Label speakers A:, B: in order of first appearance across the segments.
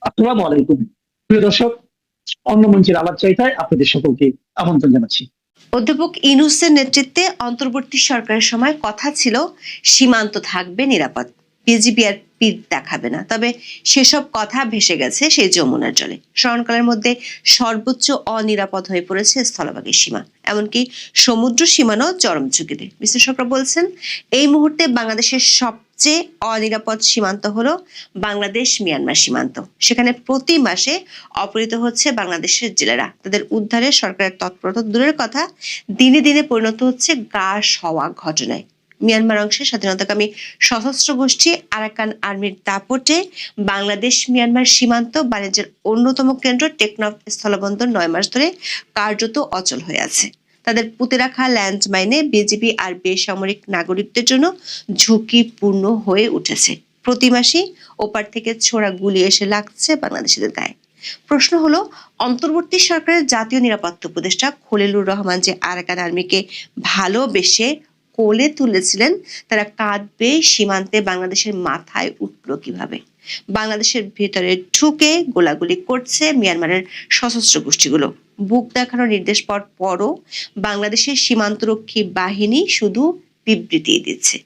A: আসসালামু আলাইকুম। প্রিয় দর্শক, অন্য মঞ্চের আলাপ চাইতায় আপনাদের সকলকে আমন্ত্রণ জানাচ্ছি।
B: অধ্যাপক ইউনূসের নেতৃত্বে অন্তর্বর্তী সরকারের সময় কথা ছিল সীমান্ত থাকবে নিরাপদ, বিজিবি আর পিঠ দেখাবে না। তবে সেসব কথা ভেসে গেছে সেই যমুনার জলে। স্মরণকালের মধ্যে সর্বোচ্চ অনিরাপদ হয়ে পড়েছে স্থলভাগের সীমা, এমনকি সমুদ্র সীমানাও চরম ঝুঁকিতে। বিশ্লেষকরা বলছেন এই মুহূর্তে বাংলাদেশের সবচেয়ে অনিরাপদ সীমান্ত হলো বাংলাদেশ মিয়ানমার সীমান্ত। সেখানে প্রতি মাসে অপহৃত হচ্ছে বাংলাদেশের জেলেরা। তাদের উদ্ধারে সরকারের তৎপরতা দূরের কথা, দিনে দিনে পরিণত হচ্ছে গা সওয়া ঘটনায়। মিয়ানমার অংশে স্বাধীনতাকামী সশস্ত্র গোষ্ঠী আরাকান আর্মির দাপটে বাংলাদেশ মিয়ানমার সীমান্ত বাণিজ্যের অন্যতম কেন্দ্র টেকনাফ স্থলবন্দর 9 মাস ধরে কার্যত অচল হয়ে আছে। তাদের পুঁতে রাখা ল্যান্ডমাইনে বিজিবি আর বেসামরিক নাগরিকদের জন্য ঝুঁকিপূর্ণ হয়ে উঠেছে। প্রতি মাসেই ওপার থেকে ছোড়া গুলি এসে লাগছে বাংলাদেশিদের গায়ে। প্রশ্ন হলো, অন্তর্বর্তী সরকারের জাতীয় নিরাপত্তা উপদেষ্টা খলিলুর রহমান যে আরাকান আর্মিকে ভালোবেসে কোলে তুলেছিলেন, তারা কাঁদবে সীমান্তে বাংলাদেশের মাথায় উঠল কিভাবে? বাংলাদেশের ভেতরে ঢুকে গোলাগুলি করছে মিয়ানমারের সশস্ত্র গোষ্ঠীগুলো। বুক দেখানোর নির্দেশ পাওয়ার পরও বাংলাদেশের সীমান্তরক্ষী বাহিনী শুধু বিবৃতি দিচ্ছে,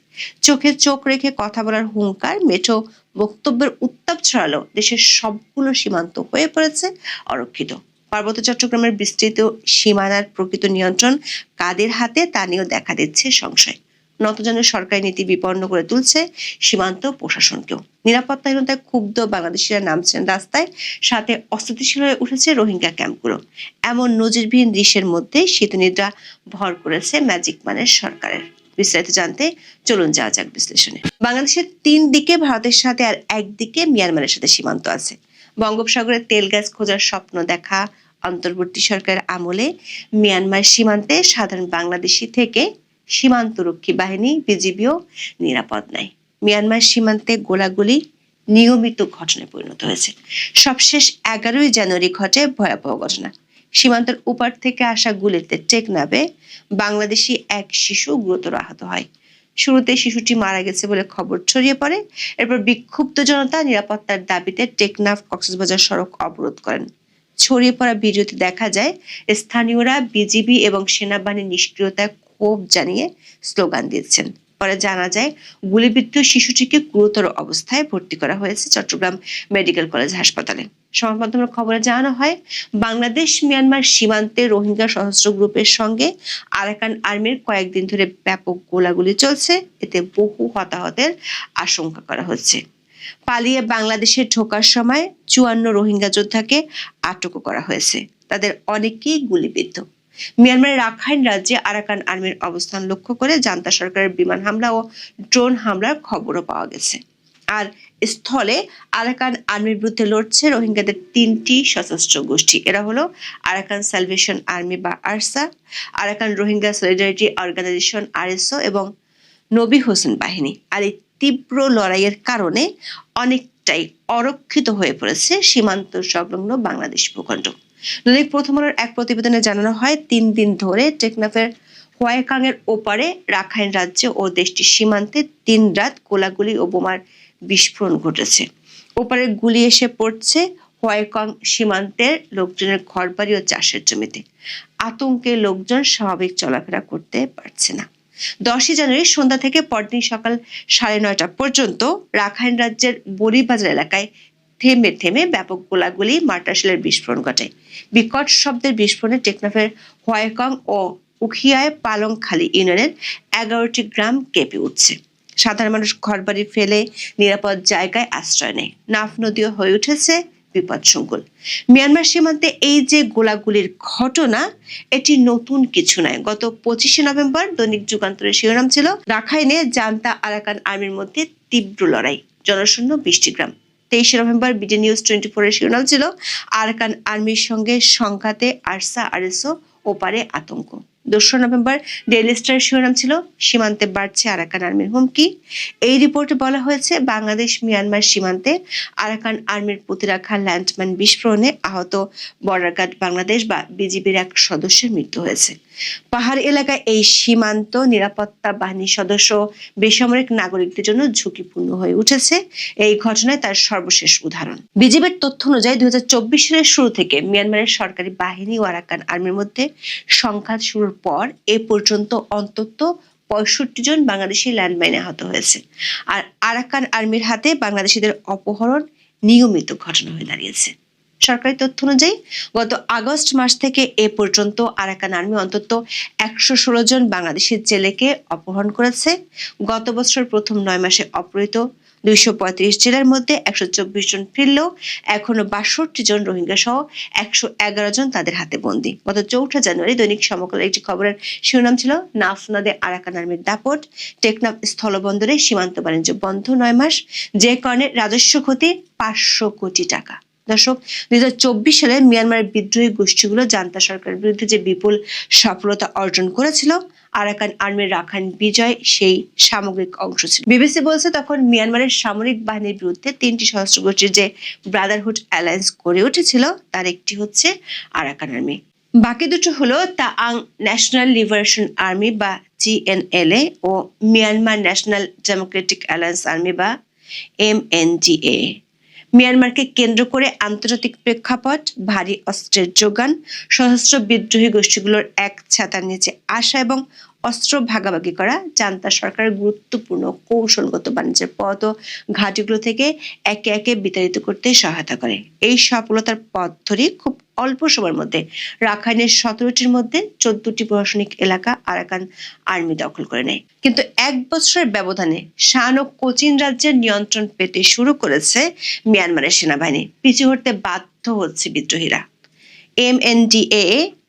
B: চোখে চোখ রেখে কথা বলার হুঙ্কার মেঠো বক্তব্যের উত্তাপ ছড়ালো। দেশের সবগুলো সীমান্ত হয়ে পড়েছে অরক্ষিত। পার্বত্য চট্টগ্রামের বিস্তৃত সীমানার প্রকৃত নিয়ন্ত্রণ কাদের হাতে তা নিয়েও দেখা দিচ্ছে সংশয়। নতজানু সরকারি নীতি বিপন্ন করে তুলছে সীমান্ত প্রশাসনকেও। নিরাপত্তাহীনতায় ক্ষুব্ধ বাংলাদেশিরা নামছেন রাস্তায়, সাথে অস্থিতিশীল হয়ে উঠেছে রোহিঙ্গা ক্যাম্পগুলো। এমন নজিরবিহীন দৃশ্যের মধ্যে শীতনিদ্রা ভর করেছে ম্যাজিক মানের সরকারের। বিস্তারিত জানতে চলুন যাওয়া যাক বিশ্লেষণে। বাংলাদেশের 3 দিকে ভারতের সাথে আর একদিকে মিয়ানমারের সাথে সীমান্ত আছে। বঙ্গোপসাগরে তেল গ্যাস খোঁজার স্বপ্ন দেখা অন্তর্বর্তী সরকারের আমলে মিয়ানমার সীমান্তে সাধারণ বাংলাদেশি থেকে সীমান্তরক্ষী বাহিনী বিজিবিও নিরাপদ নাই। মিয়ানমার সীমান্তে গোলাগুলি নিয়মিত ঘটনায় পরিণত হয়েছে। সবশেষ 11ই জানুয়ারি ঘটে ভয়াবহ ঘটনা। সীমান্তের উপার থেকে আসা গুলিতে টেকনাফে বাংলাদেশি এক শিশু গুরুতর আহত হয়। শুরুতে শিশুটি মারা গেছে বলে খবর ছড়িয়ে পড়ে। এরপর বিক্ষুব্ধ জনতা নিরাপত্তার দাবিতে টেকনাফ কক্সবাজার সড়ক অবরোধ করেন। ছড়িয়ে পড়া ভিডিওতে দেখা যায় স্থানীয়রা বিজিবি এবং সেনাবাহিনীর নিষ্ক্রিয়তায় ক্ষোভ জানিয়ে স্লোগান দিচ্ছেন। পরে জানা যায় গুলিবিদ্ধ শিশুটিকে গুরুতর অবস্থায় ভর্তি করা হয়েছে চট্টগ্রাম মেডিকেল কলেজ হাসপাতালে। সংবাদ মাধ্যমের খবরে জানানো হয়, বাংলাদেশ মিয়ানমার সীমান্তে রোহিঙ্গা সশস্ত্র গ্রুপের সঙ্গে আরাকান আর্মির কয়েকদিন ধরে ব্যাপক গোলাগুলি চলছে। এতে বহু হতাহতের আশঙ্কা করা হচ্ছে। পালিয়ে বাংলাদেশে ঢোকার সময় 54 রোহিঙ্গা যোদ্ধাকে আটক করা হয়েছে। তাদের অনেকেই গুলিবিদ্ধ। মিয়ানমারের রাখাইন রাজ্যে আরাকান আর্মির অবস্থান লক্ষ্য করে জান্তা সরকারের বিমান হামলা ও ড্রোন হামলার খবরও পাওয়া গেছে। আর স্থলে আরাকান আর্মির বিরুদ্ধে লড়ছে রোহিঙ্গাদের 3টি সশস্ত্র গোষ্ঠী। এরা হলো আরাকান সালভেশন আর্মি বা ARSA, Arakan Rohingya solidarity organisation RSO এবং নবী হোসেন বাহিনী। আর এই তীব্র লড়াইয়ের কারণে অনেকটাই অরক্ষিত হয়ে পড়েছে সীমান্ত সংলগ্ন বাংলাদেশ ভূখণ্ড। দৈনিক প্রথম আলোর এক প্রতিবেদনে জানানো হয়, 3 দিন ধরে টেকনাফের হোয়াইকাং এর ওপারে রাখাইন রাজ্য ও দেশটির সীমান্তে 3 রাত গোলাগুলি ও বোমার বিস্ফোরণ ঘটেছে। ওপারে গুলি এসে পড়ছে হোয়াইকাং সীমান্তের লোকজনের ঘরবাড়ি ও চাষের জমিতে। আতঙ্কে লোকজন স্বাভাবিক চলাফেরা করতে পারছে না। 10ই জানুয়ারি সন্ধ্যা থেকে পরদিন সকাল 9:30 পর্যন্ত রাখাইন রাজ্যের বড়িবাজার এলাকায় থেমে থেমে ব্যাপক গোলাগুলি, মার্টারশেলের বিস্ফোরণ ঘটে। বিকট শব্দের বিস্ফোরণে টেকনাফের হোয়াইকং ও উখিয়ায় পালংখালী ইউনিয়নের 11টি গ্রাম কেঁপে উঠছে। সাধারণ মানুষ ঘরবাড়ি ফেলে নিরাপদ জায়গায় আশ্রয় নেয়। নাফ নদীও হয়ে উঠেছে বিপদসংকুল। মিয়ানমার সীমান্তে এই যে গোলাগুলির ঘটনা, এটি নতুন কিছু নয়। গত 25শে নভেম্বর দৈনিক যুগান্তরের শিরোনাম ছিল, রাখাইনে জান্তা আরাকান আর্মির মধ্যে তীব্র লড়াই, জনশূন্য 20টি গ্রাম। 23শে নভেম্বর বিডি নিউজ 24 এর শিরোনাম ছিল, আরাকান আর্মির সঙ্গে সংঘাতে আরসা আরএসও ওপারে আতঙ্ক। 2রা নভেম্বর ডেইলি স্টারের শিরোনাম ছিল, সীমান্তে বাড়ছে আরাকান আর্মির হুমকি। এই রিপোর্টে বলা হয়েছে, বাংলাদেশ মিয়ানমার সীমান্তে আরাকান আর্মির প্রতিরক্ষা ল্যান্ডমাইন বিস্ফোরণে আহত বর্ডার গার্ড বাংলাদেশ বা বিজিবির এক সদস্যের মৃত্যু হয়েছে। পাহাড় এলাকায় এই সীমান্ত নিরাপত্তা বাহিনীর সদস্য বেসামরিক নাগরিকদের জন্য ঝুঁকিপূর্ণ হয়ে উঠেছে। এই ঘটনায় তার সর্বশেষ উদাহরণ। বিজিবির তথ্য অনুযায়ী 2024 সালের শুরু থেকে মিয়ানমারের সরকারি বাহিনী ও আরাকান আর্মির মধ্যে সংঘাত শুরুর পর এ পর্যন্ত অন্তত 65 জন বাংলাদেশি ল্যান্ডমাইনে আহত হয়েছে। আর আরাকান আর্মির হাতে বাংলাদেশিদের অপহরণ নিয়মিত ঘটনা হয়ে দাঁড়িয়েছে। সরকারি তথ্য অনুযায়ী গত আগস্ট মাস থেকে এ পর্যন্ত আরাকান আর্মি অন্তত 116 জন বাংলাদেশি জেলেকে অপহরণ করেছে। গত বছর প্রথম 9 মাসে অপহৃত 235 জেলার মধ্যে 124 জন ফিরলেও এখনো 62 জন রোহিঙ্গা সহ 111 জন তাদের হাতে বন্দী। গত 4 জানুয়ারি দৈনিক সমকালের একটি খবরের শিরোনাম ছিল নাফনাদে আরাকান আর্মির দাপট, টেকনাফ স্থলবন্দরে সীমান্ত বাণিজ্য বন্ধ 9 মাস, যে কারণে রাজস্ব ক্ষতি 500 কোটি টাকা। দর্শক, 2024 সালে মিয়ানমারের বিদ্রোহী গোষ্ঠীগুলো জান্তা সরকারের বিরুদ্ধে যে বিপুল সফলতা অর্জন করেছিল, আরাকান আর্মির রাখাইন বিজয় সেই সামগ্রিক অংশ ছিল। বিবিসি বলছে তখন মিয়ানমারের সামরিক বাহিনীর বিরুদ্ধে 3টি সশস্ত্র গোষ্ঠীর যে ব্রাদারহুড অ্যালায়েন্স গড়ে উঠেছিল তার একটি হচ্ছে আরাকান আর্মি। বাকি দুটো হলো তাআং ন্যাশনাল লিবারেশন আর্মি বা জিএনএলএ ও Myanmar national democratic alliance army বা এমএনডিএ। মিয়ানমারকে কেন্দ্র করে আন্তর্জাতিক প্রেক্ষাপট, ভারী অস্ত্রের যোগান, সশস্ত্র বিদ্রোহী গোষ্ঠীগুলোর এক ছাতার নিচে আসা এবং অস্ত্র ভাগাভাগি করা জান্তা সরকারের গুরুত্বপূর্ণ কৌশলগত বাণিজ্যের পথ ও ঘাঁটিগুলো থেকে একে একে বিতাড়িত করতে সহায়তা করে। এই সফলতার পথ ধরে খুব অল্প সময়ের মধ্যে রাখাইনের 17টির মধ্যে 14টি প্রশাসনিক এলাকা আরাকান আর্মি দখল করে নেয়। কিন্তু 1 বছরের ব্যবধানে শান ও কোচিন রাজ্যের নিয়ন্ত্রণ পেতে শুরু করেছে মিয়ানমারের সেনাবাহিনী। পিছু হটতে বাধ্য হচ্ছে বিদ্রোহীরা। এমএনডিএ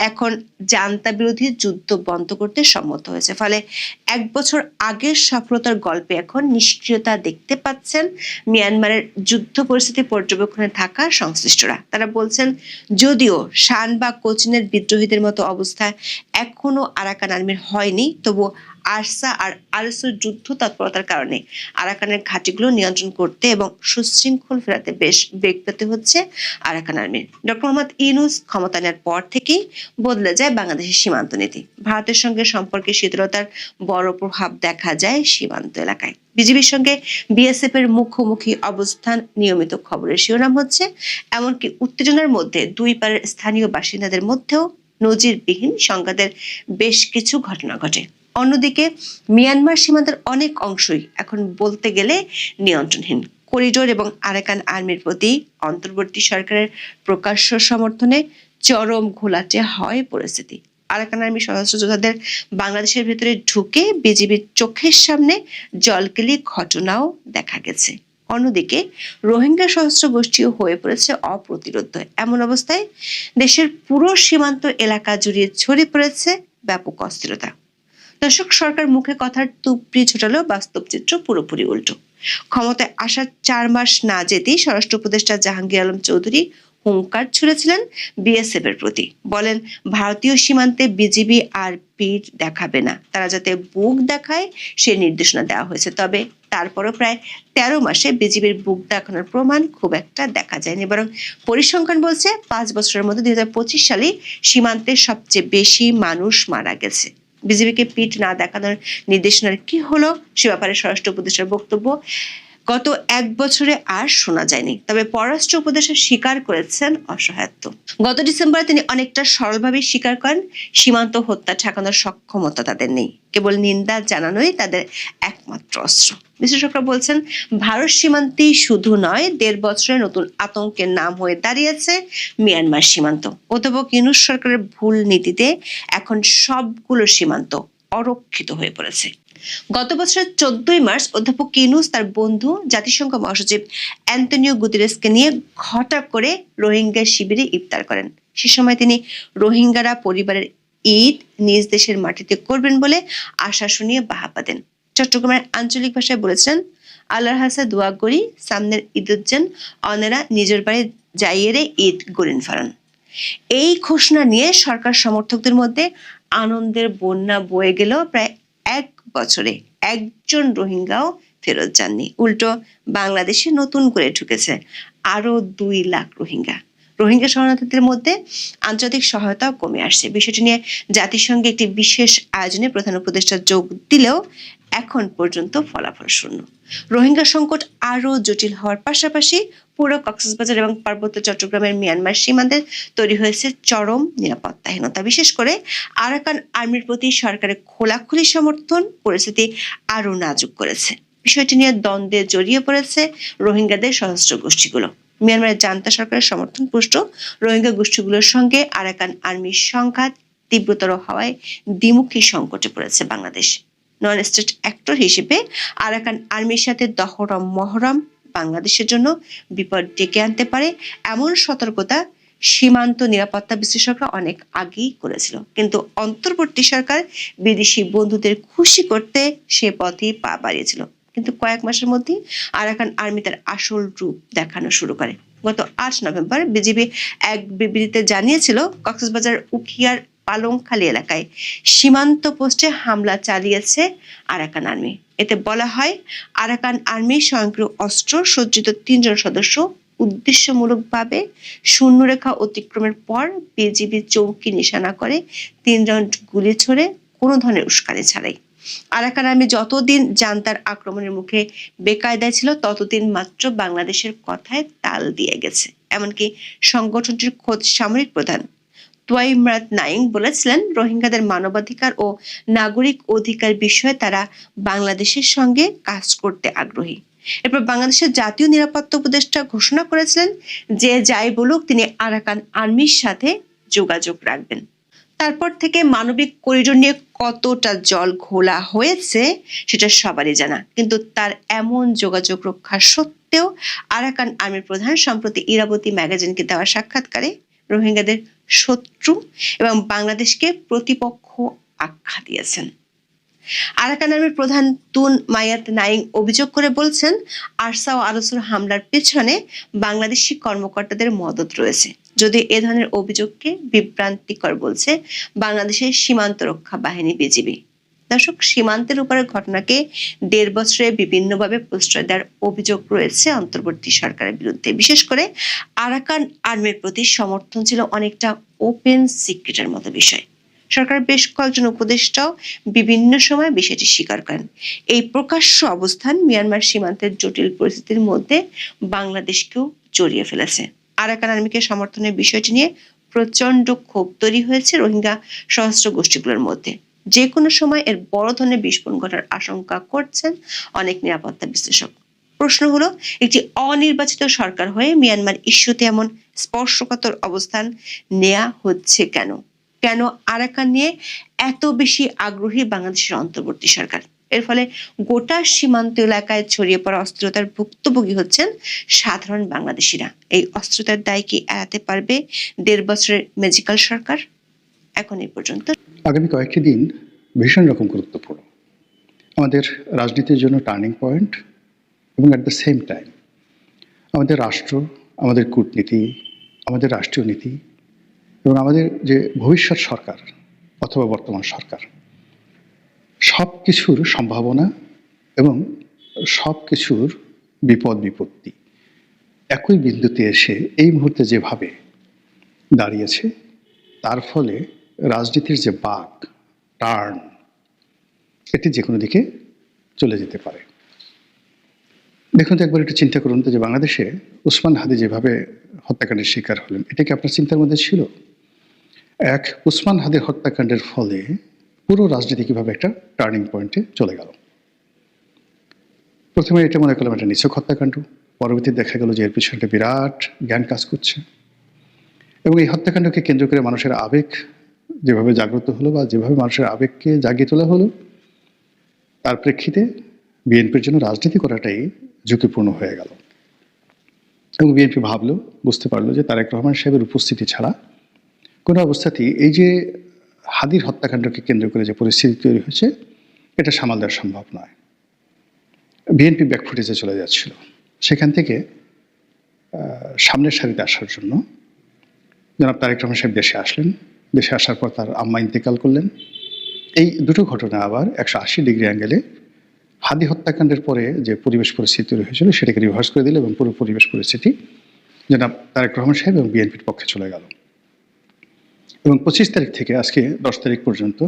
B: এখন জান্তা বিরোধী যুদ্ধ বন্ধ করতে সম্মত হয়েছে। ফলে 1 বছর আগের সফলতার গল্পে এখন নিষ্ক্রিয়তা দেখতে পাচ্ছেন মিয়ানমারের যুদ্ধ পরিস্থিতি পর্যবেক্ষণে থাকা সংশ্লিষ্টরা। তারা বলছেন, যদিও শান বা কোচিনের বিদ্রোহীদের মতো অবস্থা এখনো আরাকান আর্মির হয়নি, তবু আরসা আর আরএসওর যুদ্ধ তৎপরতার কারণে আরাকানের ঘাঁটিগুলো নিয়ন্ত্রণ করতে এবং সুশৃঙ্খল ফেরাতে বেশ বেগ পেতে হচ্ছে আরাকান আর্মির। ডক্টর মোহাম্মদ ইউনূস ক্ষমতা নেওয়ার পর থেকেই বদলে যায় বাংলাদেশের সীমান্ত নীতি। ভারতের সঙ্গে সম্পর্কে শিথিলতার বড় প্রভাব দেখা যায় সীমান্ত এলাকায়। বিজিবির সঙ্গে বিএসএফ এর মুখোমুখি অবস্থান নিয়মিত খবরের শিরোনাম হচ্ছে। এমনকি উত্তেজনার মধ্যে দুই পারের স্থানীয় বাসিন্দাদের মধ্যেও নজিরবিহীন সংঘাতের বেশ কিছু ঘটনা ঘটে। অন্যদিকে মিয়ানমার সীমান্তের অনেক অংশই এখন বলতে গেলে নিয়ন্ত্রণহীন। করিডোর এবং আরাকান আর্মির প্রতি অন্তর্বর্তী সরকারের প্রকাশ্য সমর্থনে চরম ঘোলাটে হয় পরিস্থিতি। আরাকান আর্মি সশস্ত্র যোদ্ধাদের বাংলাদেশের ভেতরে ঢুকে বিজিবির চোখের সামনে জলকেলি ঘটনাও দেখা গেছে। অন্যদিকে রোহিঙ্গা সশস্ত্র গোষ্ঠীও হয়ে পড়েছে অপ্রতিরোধ্য। এমন অবস্থায় দেশের পুরো সীমান্ত এলাকা জুড়ে ছড়িয়ে পড়েছে ব্যাপক অস্থিরতা। দর্শক, সরকার মুখে কথার তুপড়ি ছোটালেও বাস্তব চিত্র পুরোপুরি উল্টো। ক্ষমতায় আসার 4 মাস না যেতেই স্বরাষ্ট্র উপদেষ্টা জাহাঙ্গীর আলম চৌধুরী হুঙ্কার ছুড়েছিলেন বিএসএফ এর প্রতি। বলেন, ভারতীয় সীমান্তে বিজিবি আর পিঠ দেখাবে না, তারা যাতে বুক দেখায় সে নির্দেশনা দেওয়া হয়েছে। তবে তারপরও প্রায় 13 মাসে বিজিবির বুক দেখানোর প্রমাণ খুব একটা দেখা যায়নি। বরং পরিসংখ্যান বলছে 5 বছরের মধ্যে 2025 সালে সীমান্তে সবচেয়ে বেশি মানুষ মারা গেছে। বিজিবিকে পিঠ না দেখানোর নির্দেশনার কি হলো সে ব্যাপারে স্বরাষ্ট্র উপদেষ্টার বক্তব্য গত 1 বছরে আর শোনা যায়নি। তবে পররাষ্ট্র উপদেষ্টা স্বীকার করেছেন অসহায়ত্ব। গত ডিসেম্বরে তিনি অনেকটা সরলভাবে স্বীকার করেন সীমান্ত হত্যা ঠেকানোর সক্ষমতা তাদের নেই, কেবল নিন্দা জানানোই তাদের একমাত্র অস্ত্র। বিশ্লেষকরা বলছেন, ভারত সীমান্তেই শুধু নয়, 1.5 বছরে নতুন আতঙ্কের নাম হয়ে দাঁড়িয়েছে মিয়ানমার সীমান্ত। অধ্যাপক ইউনূস সরকারের ভুল নীতিতে এখন সবগুলো সীমান্ত অরক্ষিত হয়ে পড়েছে। গত বছরের 14 মার্চ অধ্যাপক ইউনূস তার বন্ধু জাতিসংঘ মহাসচিব অ্যান্টনিও গুতেরেসকে নিয়ে ঘটা করে রোহিঙ্গা শিবিরে ইফতার করেন। সে সময় তিনি রোহিঙ্গারা পরিবারের ঈদ নিজ দেশের মাটিতে করবেন বলে আশা শুনিয়ে বাহাবা দেন। চট্টগ্রামের আঞ্চলিক ভাষায় বলেছেন, আল্লাহর হাসে দোয়া করি সামনের ঈদুজ্জান অনেরা নিজের বাড়ি যাইয়েরে ঈদ গরিন ফারান। এই ঘোষণা নিয়ে সরকার সমর্থকদের মধ্যে আনন্দের বন্যা বয়ে গেল। প্রায় 1 বছরে একজন রোহিঙ্গাও ফেরত যাননি। উল্টো বাংলাদেশে নতুন করে ঢুকেছে আরো 2 লাখ রোহিঙ্গা। রোহিঙ্গা শরণার্থীদের মধ্যে আন্তর্জাতিক সহায়তাও কমে আসছে। বিষয়টি নিয়ে জাতিসংঘে একটি বিশেষ আয়োজনে প্রধান উপদেষ্টা যোগ দিলেও এখন পর্যন্ত ফলাফল শূন্য। রোহিঙ্গা সংকট আরও জটিল হওয়ার পাশাপাশি পুরো কক্সবাজার এবং পার্বত্য চট্টগ্রামের মিয়ানমার সীমান্তে তৈরি হয়েছে চরম নিরাপত্তাহীনতা। বিশেষ করে আরাকান আর্মির প্রতি সরকারের খোলাখুলি সমর্থন পরিস্থিতি আরও নাজুক করেছে। বিষয়টি নিয়ে দ্বন্দ্বে জড়িয়ে পড়েছে রোহিঙ্গাদের সশস্ত্র গোষ্ঠীগুলো। মিয়ানমারের জান্তা সরকারের সমর্থন পুষ্ট রোহিঙ্গা গোষ্ঠীগুলোর সঙ্গে আরাকান আর্মির সংঘাত তীব্রতর হওয়ায় দ্বিমুখী সংকটে পড়েছে বাংলাদেশ। নন স্টেট অ্যাক্টর হিসেবে আরাকান আর্মির সাথে দহরম মহরম বাংলাদেশের জন্য বিপদ ডেকে আনতে পারে এমন সতর্কতা সীমান্ত নিরাপত্তা বিশ্লেষকরা অনেক আগেই করেছিল, কিন্তু অন্তর্বর্তী সরকার বিদেশি বন্ধুদের খুশি করতে সে পথেই পা বাড়িয়েছিল। কিন্তু কয়েক মাসের মধ্যেই আরাকান আর্মি তার আসল রূপ দেখানো শুরু করে। গত 8 নভেম্বর বিজিবি এক বিবৃতিতে জানিয়েছিল, কক্সবাজার উখিয়ার পালংখালী এলাকায় সীমান্ত পোস্টে হামলা চালিয়েছে আরাকান আর্মি। এতে বলা হয়, আরাকান আর্মি স্বয়ংক্রিয় অস্ত্র সজ্জিত 3 জন সদস্য উদ্দেশ্যমূলকভাবে শূন্যরেখা অতিক্রমের পর বিজিবি চৌকি নিশানা করে 3 রাউন্ড গুলি ছোড়ে কোনো ধরনের উস্কানি ছাড়াই। আরাকান আর্মি যতদিন জান্তার আক্রমণের মুখে বেকায়দায় ছিল, ততদিন মাত্র বাংলাদেশের কথায় তাল দিয়ে গেছে। এমনকি সংগঠনটির খোদ সামরিক প্রধান তোয়াইমরাত নাইং বলেছিলেন, রোহিঙ্গাদের মানবাধিকার ও নাগরিক অধিকার বিষয়ে তারা বাংলাদেশের সঙ্গে কাজ করতে আগ্রহী। এরপর বাংলাদেশের জাতীয় নিরাপত্তা উপদেষ্টা ঘোষণা করেছিলেন, যে যাই বলুক তিনি আরাকান আর্মির সাথে যোগাযোগ রাখবেন। তারপর থেকে মানবিক করিডোর নিয়ে কতটা জল ঘোলা হয়েছে সেটা সবারই জানা, কিন্তু তার এমন যোগাযোগ রক্ষা সত্ত্বেও আরাকান আর্মির প্রধান সম্প্রতি ইরাবতী ম্যাগাজিনকে দেওয়া সাক্ষাৎকারে রোহিঙ্গাদের শত্রু এবং বাংলাদেশকে প্রতিপক্ষ আখ্যা দিয়েছেন। আরাকান আর্মির প্রধান তুন মায়াত নাইং অভিযোগ করে বলছেন, আরসা ও আরসুর হামলার পেছনে বাংলাদেশি কর্মকর্তাদের মদত রয়েছে। যদি এ ধরনের অভিযোগকে বিভ্রান্তিকর বলছে বাংলাদেশের সীমান্ত রক্ষা বাহিনী বিজিবি। দর্শক, সীমান্তের উপরের ঘটনাকে 1.5 বছরে বিভিন্নভাবে প্রশ্রয় দেওয়ার অভিযোগ রয়েছে অন্তর্বর্তী সরকারের বিরুদ্ধে। বিশেষ করে আরাকান আর্মির প্রতি সমর্থন ছিল অনেকটা ওপেন সিক্রেটের মতো বিষয়। সরকার বেশ কয়েকজন উপদেষ্টাও বিভিন্ন সময় বিষয়টি স্বীকার করেন। এই প্রকাশ্য অবস্থান মিয়ানমার সীমান্তের জটিল পরিস্থিতির মধ্যে বাংলাদেশকেও জড়িয়ে ফেলেছে। আরাকান আর্মিকে সমর্থনের বিষয়টি নিয়ে প্রচন্ড ক্ষোভ তৈরি হয়েছে রোহিঙ্গা সশস্ত্র গোষ্ঠীগুলোর মধ্যে। যে কোনো সময় এর বড় ধরনের বিস্ফোরণ ঘটার আশঙ্কা করছেন অনেক নিরাপত্তা বিশ্লেষক। প্রশ্ন হলো, একটি অনির্বাচিত সরকার হয়ে মিয়ানমার ইস্যুতে এমন স্পর্শকাতর অবস্থান নেওয়া হচ্ছে কেন? কেন আরাকান নিয়ে এত বেশি আগ্রহী বাংলাদেশের অন্তর্বর্তী সরকার? এর ফলে গোটা সীমান্ত এলাকায় ছড়িয়ে পড়া অস্থিরতার ভুক্তভোগী হচ্ছেন সাধারণ বাংলাদেশিরা। এই অস্থিরতার দায় কি এড়াতে পারবে 1.5 বছরের ম্যাজিক্যাল সরকার? এখন এই পর্যন্ত।
C: আগামী কয়েকটি দিন ভীষণ রকম গুরুত্বপূর্ণ, আমাদের রাজনীতির জন্য টার্নিং পয়েন্ট, এবং অ্যাট দ্য সেম টাইম আমাদের রাষ্ট্র, আমাদের কূটনীতি, আমাদের রাষ্ট্রীয় নীতি এবং আমাদের যে ভবিষ্যৎ সরকার অথবা বর্তমান সরকার, সব কিছুর সম্ভাবনা এবং সব কিছুর বিপদ বিপত্তি একই বিন্দুতে এসে এই মুহূর্তে যেভাবে দাঁড়িয়েছে, তার ফলে রাজনীতির যে বাঁক টার্ন, এটি যে কোনো দিকে চলে যেতে পারে। দেখুন তো, একবার একটু চিন্তা করুন তো, যে বাংলাদেশে উসমান হাদি যেভাবে হত্যাকাণ্ডের শিকার হলেন, এটা কি আপনার চিন্তার মধ্যে ছিল? এক উসমান হাদির হত্যাকাণ্ডের ফলে পুরো রাজনীতি কিভাবে একটা টার্নিং পয়েন্টে চলে গেল। প্রথমে এটা মনে করলাম একটা নিছক হত্যাকাণ্ড, পরবর্তীতে দেখা গেল যে এর পিছনে একটা বিরাট জ্ঞান কাজ করছে, এবং এই হত্যাকাণ্ডকে কেন্দ্র করে মানুষের আবেগ যেভাবে জাগ্রত হলো বা যেভাবে মানুষের আবেগকে জাগিয়ে তোলা হলো, তার প্রেক্ষিতে বিএনপির জন্য রাজনীতি করাটাই ঝুঁকিপূর্ণ হয়ে গেল। এবং বিএনপি ভাবলো, বুঝতে পারলো যে তারেক রহমান সাহেবের উপস্থিতি ছাড়া কোনো অবস্থাতেই এই যে হাদির হত্যাকাণ্ডকে কেন্দ্র করে যে পরিস্থিতি তৈরি হয়েছে, এটা সামাল দেওয়া সম্ভব নয়। বিএনপি ব্যাকফুটেজে চলে যাচ্ছিল। সেখান থেকে সামনের সারিতে আসার জন্য জনাব তারেক রহমান সাহেব দেশে আসলেন। দেশে আসার পর তার আম্মা ইন্তেকাল করলেন। এই দুটো ঘটনা আবার 180 ডিগ্রি অ্যাঙ্গেলে হাদি হত্যাকাণ্ডের পরে যে পরিবেশ পরিস্থিতি তৈরি হয়েছিল সেটাকে রিভার্স করে দিল, এবং পুরো পরিবেশ পরিস্থিতি জনাব তারেক রহমান সাহেব এবং বিএনপির পক্ষে চলে গেল। এবং 25 তারিখ থেকে আজকে 10 তারিখ পর্যন্ত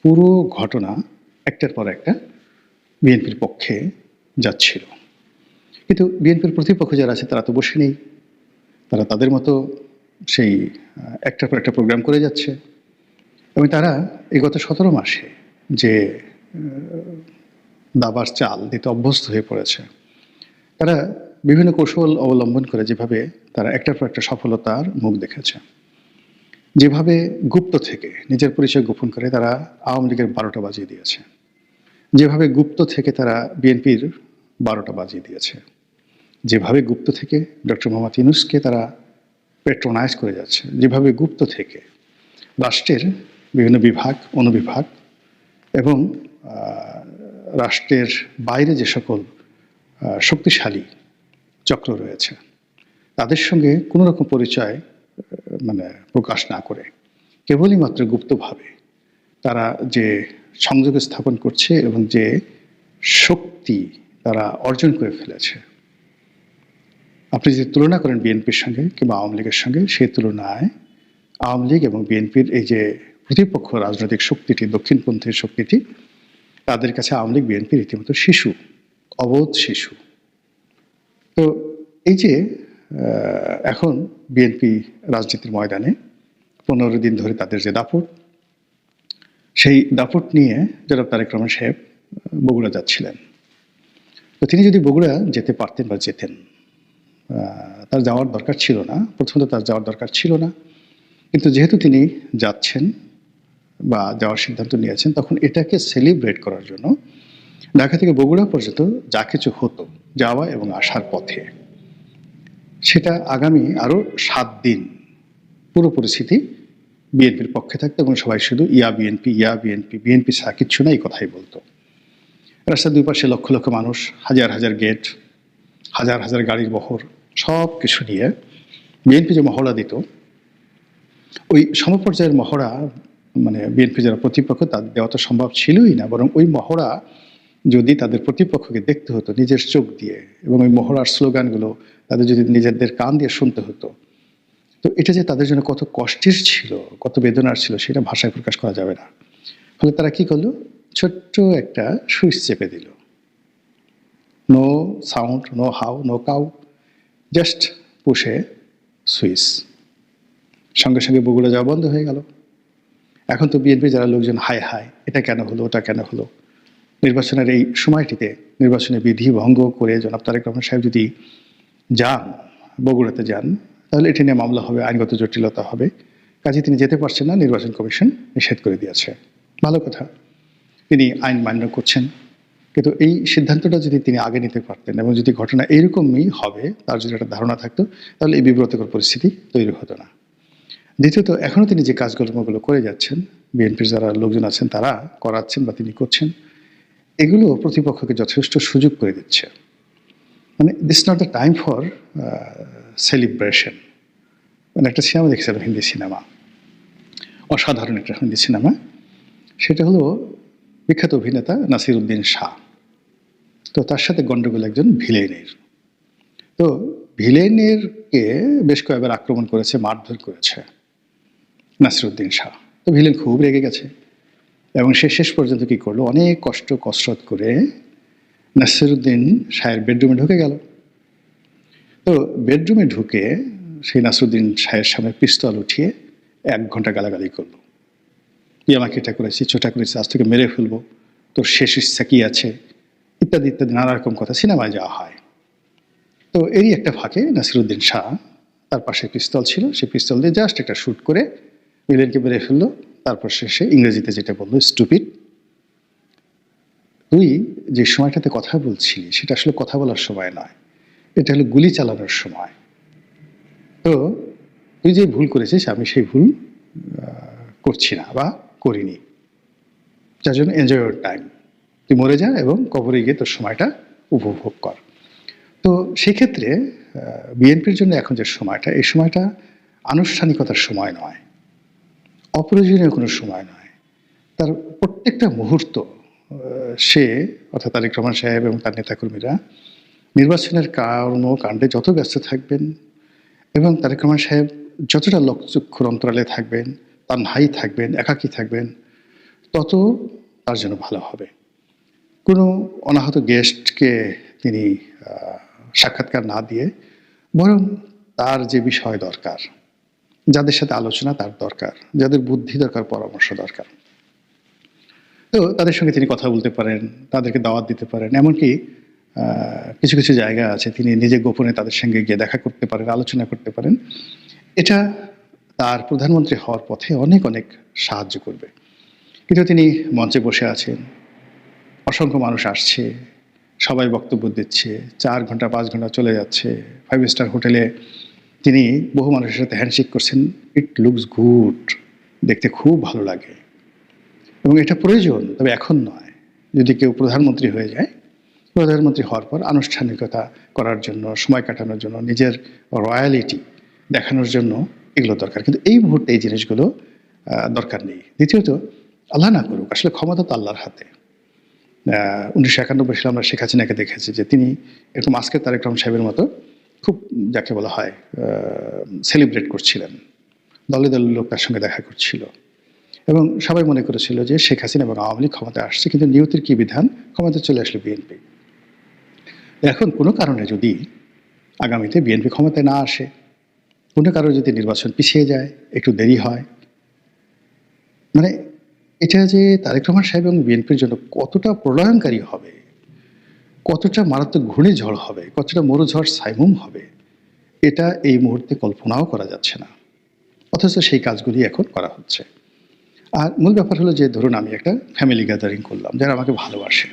C: পুরো ঘটনা একটার পর একটা বিএনপির পক্ষে যাচ্ছিল। কিন্তু বিএনপির প্রতিপক্ষ যারা আছে তারা তো বসে নেই, তারা তাদের মতো সেই একটার পর একটা প্রোগ্রাম করে যাচ্ছে। এবং তারা এই গত 17 মাসে যে দাবার চাল দিতে অভ্যস্ত হয়ে পড়েছে, তারা বিভিন্ন কৌশল অবলম্বন করে যেভাবে তারা একটার পর একটা সফলতার মুখ দেখেছে, যেভাবে গুপ্ত থেকে নিজের পরিচয় গোপন করে তারা আওয়ামী লীগের 12টা বাজিয়ে দিয়েছে, যেভাবে গুপ্ত থেকে তারা বিএনপির 12টা বাজিয়ে দিয়েছে, যেভাবে গুপ্ত থেকে ডক্টর মোহাম্মদ ইউনূসকে তারা পেট্রোনাইজ করে যাচ্ছে, যেভাবে গুপ্ত থেকে রাষ্ট্রের বিভিন্ন বিভাগ, অনুবিভাগ এবং রাষ্ট্রের বাইরে যে সকল শক্তিশালী চক্র রয়েছে তাদের সঙ্গে কোনো রকম পরিচয় প্রকাশ না করে কেবলই মাত্র গুপ্তভাবে তারা যে সংযোগ স্থাপন করছে এবং যে শক্তি তারা অর্জন করে ফেলেছে, আপনি যদি তুলনা করেন বিএনপির সঙ্গে কিংবা আওয়ামী লীগের সঙ্গে, সেই তুলনায় আওয়ামী লীগ এবং বিএনপির এই যে প্রতিপক্ষ রাজনৈতিক শক্তিটি, দক্ষিণপন্থী শক্তিটি, তাদের কাছে আওয়ামী লীগ বিএনপি রীতিমতো শিশু, অবোধ শিশু। তো এই যে এখন বিএনপি রাজনীতির ময়দানে 15 দিন ধরে তাদের যে দাপট, সেই দাপট নিয়ে জনাব তারেক রহমান সাহেব বগুড়া যাচ্ছিলেন। তো তিনি যদি বগুড়া যেতে পারতেন বা যেতেন, তার যাওয়ার দরকার ছিল না, প্রথমত তার যাওয়ার দরকার ছিল না, কিন্তু যেহেতু তিনি যাচ্ছেন বা যাওয়ার সিদ্ধান্ত নিয়েছেন, তখন এটাকে সেলিব্রেট করার জন্য ঢাকা থেকে বগুড়া পর্যন্ত যা কিছু হতো যাওয়া এবং আসার পথে, সেটা আগামী আরো 7 দিন পুরো পরিস্থিতি বিএনপির পক্ষে থাকতো এবং সবাই শুধু ইয়া বিএনপি, ইয়া বিএনপি, বিএনপি ছাড়া কিচ্ছু না, এই কথাই বলতো। রাস্তার দুই পাশে লক্ষ লক্ষ মানুষ, হাজার হাজার গেট, হাজার হাজার গাড়ির বহর, সব কিছু নিয়ে বিএনপি যে মহড়া দিত, ওই সমপর্যায়ের মহড়া বিএনপি যারা প্রতিপক্ষ তাদের দেওয়া তো সম্ভব ছিলই না, বরং ওই মহড়া যদি তাদের প্রতিপক্ষকে দেখতে হতো নিজের চোখ দিয়ে এবং ওই মহড়ার স্লোগানগুলো তাদের যদি নিজেদের কান দিয়ে শুনতে হতো, তো এটা যে তাদের জন্য কত কষ্টের ছিল, কত বেদনার ছিল, সেটা ভাষায় প্রকাশ করা যাবে না। ফলে তারা কি করলো, ছোট্ট একটা সুইচ চেপে দিল, no sound, no how, no cow, just পুশে সুইচ। সঙ্গে সঙ্গে বগুড়া যাওয়া বন্ধ হয়ে গেল। এখন তো বিএনপি যারা লোকজন হায় হায়, এটা কেন হলো, ওটা কেন হলো। নির্বাচনের এই সময়টিতে নির্বাচনের বিধি ভঙ্গ করে জনাব তারেক রহমান সাহেব যদি যান, বগুড়াতে যান, তাহলে এটি নিয়ে মামলা হবে, আইনগত জটিলতা হবে। কাজে তিনি যেতে পারছেন না, নির্বাচন কমিশন নিষেধ করে দিয়েছে। ভালো কথা, তিনি আইন মান্য করছেন, কিন্তু এই সিদ্ধান্তটা যদি তিনি আগে নিতে পারতেন এবং যদি ঘটনা এইরকমই হবে তার যদি একটা ধারণা থাকতো, তাহলে এই বিব্রতকর পরিস্থিতি তৈরি হতো না। দ্বিতীয়ত, এখনও তিনি যে কাজকর্মগুলো করে যাচ্ছেন, বিএনপির যারা লোকজন আছেন তারা করাচ্ছেন বা তিনি করছেন, এগুলো প্রতিপক্ষকে যথেষ্ট সুযোগ করে দিচ্ছে। This not the time for celebration. একটা সিনেমা দেখছিলাম, হিন্দি সিনেমা, অসাধারণ একটা হিন্দি সিনেমা, সেটা হলো বিখ্যাত অভিনেতা নাসিরুদ্দিন শাহ। তো তার সাথে গন্ডগোল একজন ভিলেনের। তো ভিলেনেরকে বেশ কয়েকবার আক্রমণ করেছে, মারধর করেছে নাসিরুদ্দিন শাহ। তো ভিলেন খুব রেগে গেছে এবং সে শেষ পর্যন্ত কি করলো, অনেক কসরত করে নাসিরুদ্দিন শাহের বেডরুমে ঢুকে গেল। তো বেডরুমে ঢুকে সেই নাসিরুদ্দিন শাহের সামনে পিস্তল উঠিয়ে 1 ঘন্টা গালাগালি করলো, আমাকে এটা করেছি, ছোটা করেছি, আজ থেকে মেরে ফেলবো, তোর শেষ ইচ্ছা কি আছে, ইত্যাদি ইত্যাদি নানা রকম কথা সিনেমায় যাওয়া হয়। তো এরই একটা ফাঁকে নাসিরুদ্দিন শাহ, তার পাশে পিস্তল ছিল, সেই পিস্তল দিয়ে জাস্ট একটা শুট করে ভিলেনকে মেরে ফেললো। তারপর শেষে ইংরেজিতে যেটা বললো, স্টুপিড, তুই যে সময়টাতে কথা বলছিলি সেটা আসলে কথা বলার সময় নয়, এটা হলো গুলি চালানোর সময়। তো তুই যে ভুল করেছিস আমি সেই ভুল করছি না বা করিনি, যার জন্য এনজয় ইউর টাইম, তুই মরে যা এবং কবরে গিয়ে তোর সময়টা উপভোগ কর। তো সেক্ষেত্রে বিএনপির জন্য এখন যে সময়টা, এই সময়টা আনুষ্ঠানিকতার সময় নয়, অপ্রয়োজনীয় কোনো সময় নয়। তার প্রত্যেকটা মুহূর্ত সে অর্থাৎ তারেক রহমান সাহেব এবং তার নেতাকর্মীরা নির্বাচনের কর্মকাণ্ডে যত ব্যস্ত থাকবেন, এবং তারেক রহমান সাহেব যতটা লোকচক্ষুর অন্তরালে থাকবেন, তার ভাই থাকবেন, একাকী থাকবেন, তত তার জন্য ভালো হবে। কোনো অনাহত গেস্টকে তিনি সাক্ষাৎকার না দিয়ে বরং তার যে বিষয় দরকার, যাদের সাথে আলোচনা তার দরকার, যাদের বুদ্ধি দরকার, পরামর্শ দরকার, তো তাদের সঙ্গে তিনি কথা বলতে পারেন, তাদেরকে দাওয়াত দিতে পারেন। এমনকি কিছু কিছু জায়গা আছে তিনি নিজে গোপনে তাদের সঙ্গে গিয়ে দেখা করতে পারেন, আলোচনা করতে পারেন। এটা তার প্রধানমন্ত্রী হওয়ার পথে অনেক অনেক সাহায্য করবে। কিন্তু তিনি মঞ্চে বসে আছেন, অসংখ্য মানুষ আসছে, সবাই বক্তব্য দিচ্ছে, 4 ঘন্টা 5 ঘন্টা চলে যাচ্ছে। 5 স্টার হোটেলে তিনি বহু মানুষের সাথে হ্যান্ডশেক করছেন। ইট লুকস গুড, দেখতে খুব ভালো লাগে এবং এটা প্রয়োজন, তবে এখন নয়। যদি কেউ প্রধানমন্ত্রী হয়ে যায়, প্রধানমন্ত্রী হওয়ার পর আনুষ্ঠানিকতা করার জন্য, সময় কাটানোর জন্য, নিজের রয়্যালিটি দেখানোর জন্য এগুলো দরকার। কিন্তু এই মুহূর্তে এই জিনিসগুলো দরকার নেই। দ্বিতীয়ত, আল্লাহ না করুক, আসলে ক্ষমতা তো আল্লাহর হাতে। 1991 সালে আমরা শেখ হাসিনাকে দেখেছি যে তিনি এরকম আজকের তারেক রহমান সাহেবের মতো খুব, যাকে বলা হয়, সেলিব্রেট করছিলেন। দলে দলের লোক তার সঙ্গে দেখা করছিল এবং সবাই মনে করেছিল যে শেখ হাসিনা এবং আওয়ামী লীগ ক্ষমতায় আসছে, কিন্তু নিয়তির কি বিধান, ক্ষমতায় চলে আসলো বিএনপি। এখন কোনো কারণে যদি আগামীতে বিএনপি ক্ষমতায় না আসে, কোনো কারণে যদি নির্বাচন পিছিয়ে যায়, একটু দেরি হয়, মানে এটা যে তারেক রহমান সাহেব এবং বিএনপির জন্য কতটা প্রলয়ঙ্কারী হবে, কতটা মারাত্মক ঘূর্ণিঝড় হবে, কতটা মরুঝড় সাইমুম হবে, এটা এই মুহূর্তে কল্পনাও করা যাচ্ছে না। অথচ সেই কাজগুলি এখন করা হচ্ছে। আর মূল ব্যাপার হলো যে ধরুন আমি একটা ফ্যামিলি গ্যাদারিং করলাম, যারা আমাকে ভালোবাসে।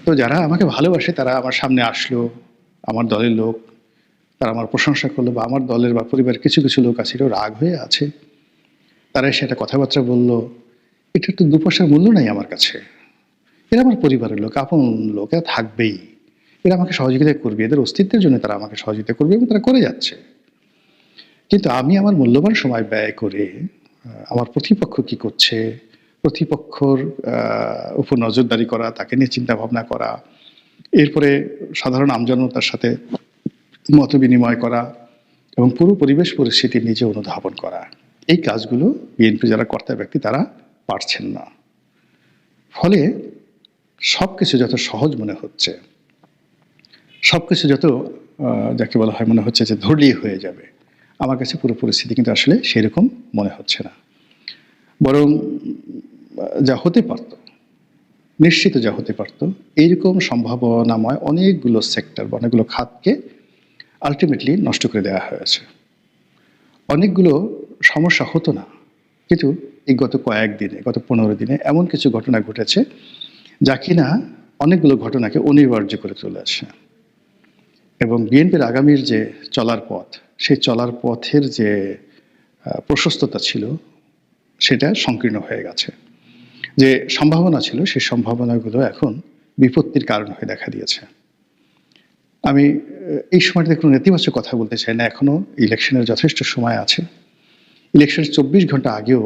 C: তো যারা আমাকে ভালোবাসে তারা আমার সামনে আসলো, আমার দলের লোক, তারা আমার প্রশংসা করলো, বা আমার দলের বা পরিবারের কিছু কিছু লোক আছে এটাও রাগ হয়ে আছে, তারা এসে একটা কথাবার্তা বললো, এটার তো 2 পয়সার মূল্য নাই আমার কাছে। এরা আমার পরিবারের লোক, আপন লোক, এরা থাকবেই, এরা আমাকে সহযোগিতা করবে, এদের অস্তিত্বের জন্য তারা আমাকে সহযোগিতা করবে এবং তারা করে যাচ্ছে। কিন্তু আমি আমার মূল্যবান সময় ব্যয় করে আমার প্রতিপক্ষ কি করছে, প্রতিপক্ষর উপর নজরদারি করা, তাকে নিয়ে চিন্তা ভাবনা করা, এরপরে সাধারণ আমজনতার সাথে মত বিনিময় করা এবং পুরো পরিবেশ পরিস্থিতি নিজে অনুধাবন করা, এই কাজগুলো বিএনপি যারা কর্তা ব্যক্তি তারা পারছেন না। ফলে সবকিছু যত সহজ মনে হচ্ছে, সবকিছু যত যাকে বলা হয় মনে হচ্ছে যে ধরলেই হয়ে যাবে, আমার কাছে পুরো পরিস্থিতি কিন্তু আসলে সেরকম মনে হচ্ছে না। বরং যা হতে পারত, নিশ্চিত যা হতে পারত, এইরকম সম্ভাবনাময় অনেকগুলো সেক্টর বা অনেকগুলো খাতকে আলটিমেটলি নষ্ট করে দেওয়া হয়েছে। অনেকগুলো সমস্যা হতো না, কিন্তু এই গত কয়েকদিনে, গত 15 দিনে এমন কিছু ঘটনা ঘটেছে যা কিনা অনেকগুলো ঘটনাকে অনিবার্য করে চলেছে। এবং বিএনপির আগামীর যে চলার পথ, সেই চলার পথের যে প্রশস্ততা ছিল সেটা সংকীর্ণ হয়ে গেছে। যে সম্ভাবনা ছিল সেই সম্ভাবনাগুলো এখন বিপত্তির কারণ হয়ে দেখা দিয়েছে। আমি এই সময়টাতে কোনো নেতিবাচক কথা বলতে চাই না, এখনো ইলেকশনের যথেষ্ট সময় আছে। ইলেকশনের 24 ঘন্টা আগেও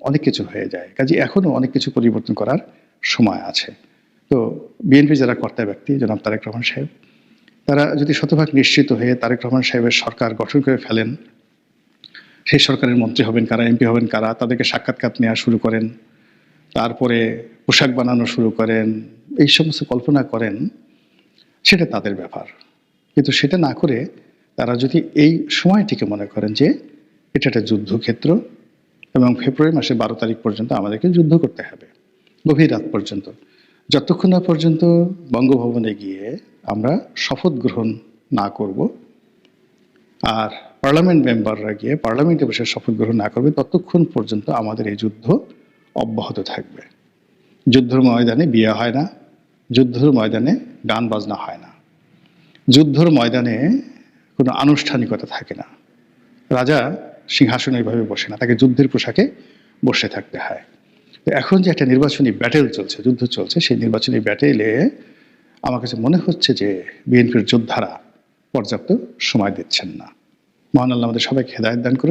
C: অনেক কিছু হয়ে যায়, কাজে এখনো অনেক কিছু পরিবর্তন করার সময় আছে। তো বিএনপি যারা কর্তা ব্যক্তি, জনাব তারেক রহমান সাহেব, তারা যদি শতভাগ নিশ্চিত হয়ে তারেক রহমান সাহেবের সরকার গঠন করে ফেলেন, সেই সরকারের মন্ত্রী হবেন কারা, এমপি হবেন কারা, তাদেরকে সাক্ষাৎকার নেওয়া শুরু করেন, তারপরে পোশাক বানানো শুরু করেন, এই সমস্ত কল্পনা করেন, সেটা তাদের ব্যাপার। কিন্তু সেটা না করে তারা যদি এই সময়টিকে মনে করেন যে এটা একটা যুদ্ধক্ষেত্র এবং ফেব্রুয়ারি মাসের 12 তারিখ পর্যন্ত আমাদেরকে যুদ্ধ করতে হবে, গভীর রাত পর্যন্ত, যতক্ষণ না পর্যন্ত বঙ্গভবনে গিয়ে আমরা শপথ গ্রহণ না করব আর পার্লামেন্ট মেম্বাররা গিয়ে পার্লামেন্টে বসে শপথ গ্রহণ না করবে, ততক্ষণ পর্যন্ত আমাদের এই যুদ্ধ অব্যাহত থাকবে। যুদ্ধের ময়দানে বিয়ে হয় না, যুদ্ধের ময়দানে গান বাজনা হয় না, যুদ্ধের ময়দানে কোনো আনুষ্ঠানিকতা থাকে না, রাজা সিংহাসনে এইভাবে বসে না, তাকে যুদ্ধের পোশাকে বসে থাকতে হয়। তো এখন যে একটা নির্বাচনী ব্যাটেল চলছে, যুদ্ধ চলছে, সেই নির্বাচনী ব্যাটেলে আমার কাছে মনে হচ্ছে যে বিএনপির যোদ্ধারা পর্যাপ্ত সময় দিচ্ছেন না। মহান আল্লাহ আমাদের সবাইকে হেদায়েত দান করুন।